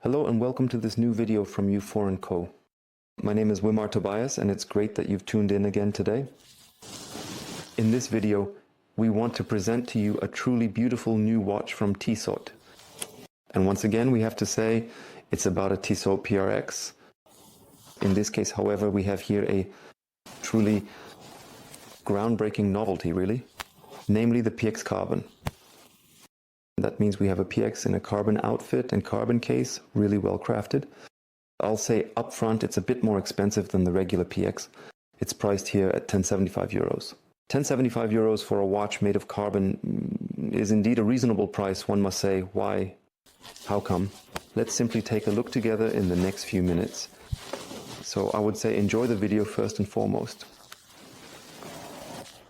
Hello and welcome to this new video from Olfert&Co. My name is Wimar Tobias and it's great that you've tuned in again today. In this video, we want to present to you a truly beautiful new watch from Tissot. And once again, we have to say it's about a Tissot PRX. In this case, however, we have here a truly groundbreaking novelty, really, namely the PX Carbon. That means we have a PX in a carbon outfit and carbon case, really well crafted. I'll say up front it's a bit more expensive than the regular PX. It's priced here at 1075 euros. 1075 euros for a watch made of carbon is indeed a reasonable price, one must say. Why? How come? Let's simply take a look together in the next few minutes. So I would say enjoy the video first and foremost.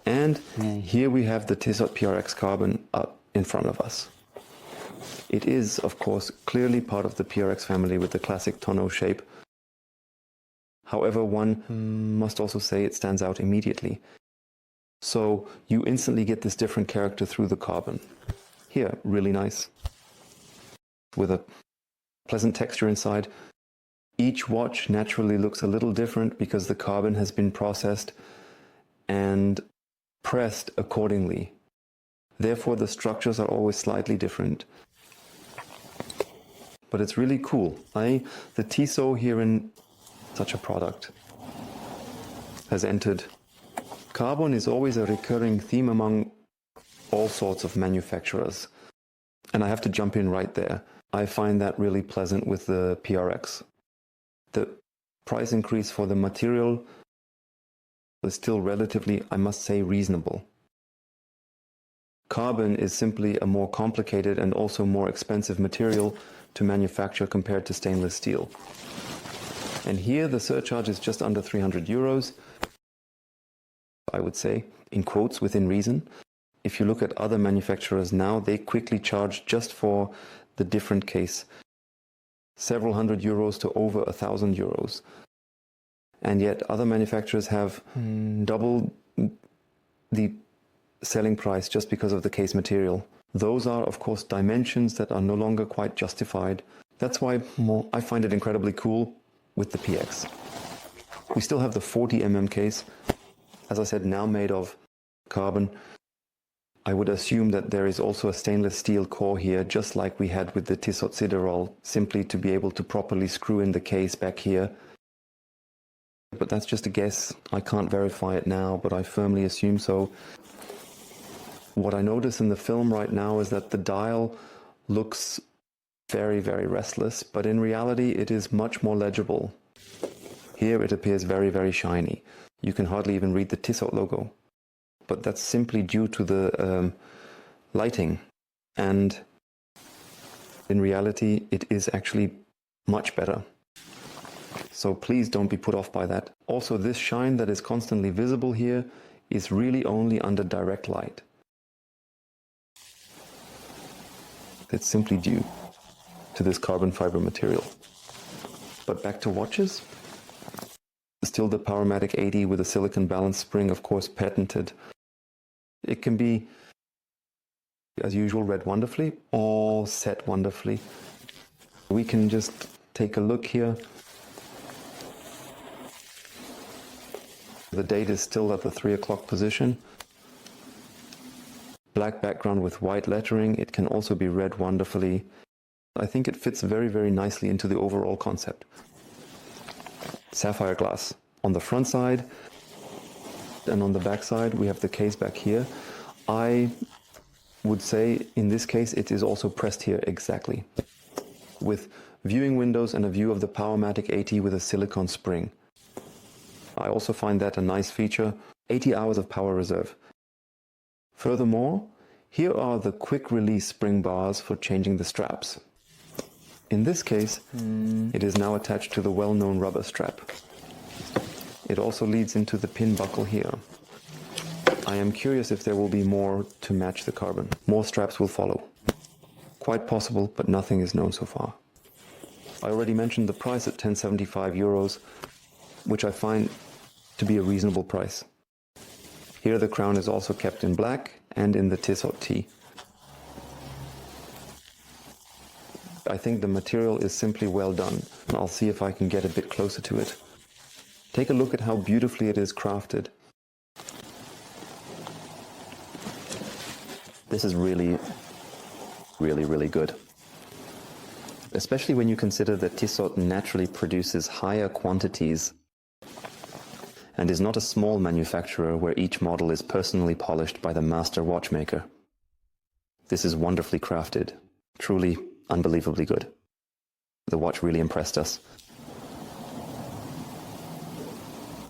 And here we have the Tissot PRX Carbon up in front of us. It is, of course, clearly part of the PRX family with the classic tonneau shape. However, one must also say it stands out immediately. So you instantly get this different character through the carbon. Here, really nice, with a pleasant texture inside. Each watch naturally looks a little different because the carbon has been processed and pressed accordingly. Therefore, the structures are always slightly different. But it's really cool. The Tissot here in such a product has entered. Carbon is always a recurring theme among all sorts of manufacturers. And I have to jump in right there. I find that really pleasant with the PRX. The price increase for the material is still relatively, I must say, reasonable. Carbon is simply a more complicated and also more expensive material to manufacture compared to stainless steel. And here the surcharge is just under 300 euros. I would say, in quotes, within reason. If you look at other manufacturers now, they quickly charge just for the different case several hundred euros to over 1,000 euros. And yet other manufacturers have double the selling price just because of the case material. Those are, of course, dimensions that are no longer quite justified. That's why I find it incredibly cool with the PX. We still have the 40 mm case, as I said, now made of carbon. I would assume that there is also a stainless steel core here, just like we had with the Tissot Siderol, simply to be able to properly screw in the case back here. But that's just a guess. I can't verify it now, but I firmly assume so. What I notice in the film right now is that the dial looks very, very restless, but in reality it is much more legible. Here it appears very, very shiny. You can hardly even read the Tissot logo. But that's simply due to the lighting. And in reality it is actually much better. So please don't be put off by that. Also, this shine that is constantly visible here is really only under direct light. It's simply due to this carbon fiber material. But back to watches. Still the Powermatic 80 with a silicon balance spring, of course patented. It can be, as usual, read wonderfully or set wonderfully. We can just take a look here. The date is still at the 3 o'clock position. Black background with white lettering. It can also be read wonderfully. I think it fits very, very nicely into the overall concept. Sapphire glass on the front side, and on the back side we have the case back here. I would say in this case it is also pressed here exactly, with viewing windows and a view of the Powermatic 80 with a silicone spring. I also find that a nice feature. 80 hours of power reserve. Furthermore, here are the quick release spring bars for changing the straps. In this case, it is now attached to the well-known rubber strap. It also leads into the pin buckle here. I am curious if there will be more to match the carbon. More straps will follow. Quite possible, but nothing is known so far. I already mentioned the price at 1075 euros, which I find to be a reasonable price. Here the crown is also kept in black and in the Tissot T. I think the material is simply well done. I'll see if I can get a bit closer to it. Take a look at how beautifully it is crafted. This is really, really good. Especially when you consider that Tissot naturally produces higher quantities and is not a small manufacturer where each model is personally polished by the master watchmaker. This is wonderfully crafted, truly unbelievably good. The watch really impressed us.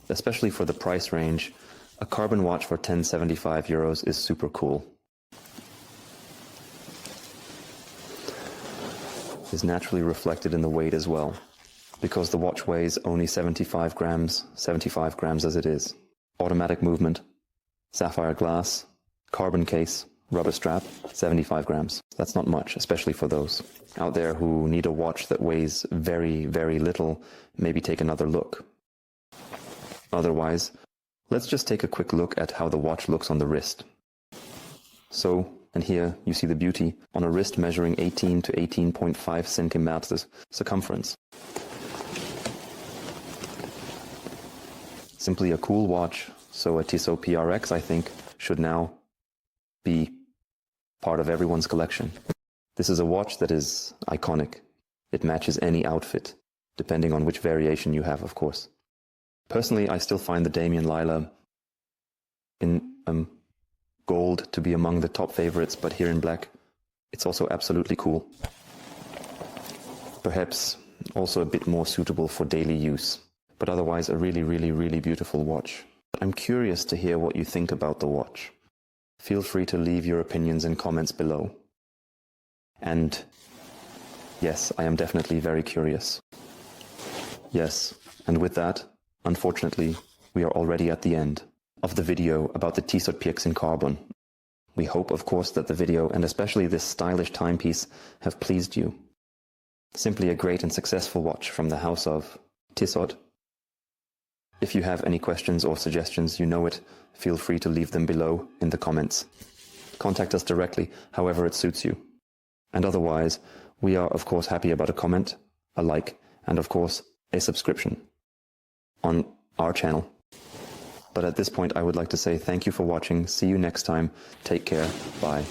Especially for the price range, a carbon watch for €10.75 is super cool. Is naturally reflected in the weight as well, because the watch weighs only 75 grams as it is. Automatic movement, sapphire glass, carbon case, rubber strap, 75 grams. That's not much, especially for those out there who need a watch that weighs very, very little. Maybe take another look. Otherwise, let's just take a quick look at how the watch looks on the wrist. So, and here you see the beauty on a wrist measuring 18 to 18.5 centimeters circumference. Simply a cool watch, so a Tissot PRX, I think, should now be part of everyone's collection. This is a watch that is iconic. It matches any outfit, depending on which variation you have, of course. Personally, I still find the Damien Lila in gold to be among the top favorites, but here in black, it's also absolutely cool. Perhaps also a bit more suitable for daily use, but otherwise a really beautiful watch. I'm curious to hear what you think about the watch. Feel free to leave your opinions in comments below. And yes, I am definitely very curious. Yes, and with that, unfortunately, we are already at the end of the video about the Tissot PRX in carbon. We hope, of course, that the video, and especially this stylish timepiece, have pleased you. Simply a great and successful watch from the house of Tissot. If you have any questions or suggestions, you know it, feel free to leave them below in the comments. Contact us directly, however it suits you. And otherwise, we are of course happy about a comment, a like, and of course, a subscription on our channel. But at this point, I would like to say thank you for watching. See you next time. Take care. Bye.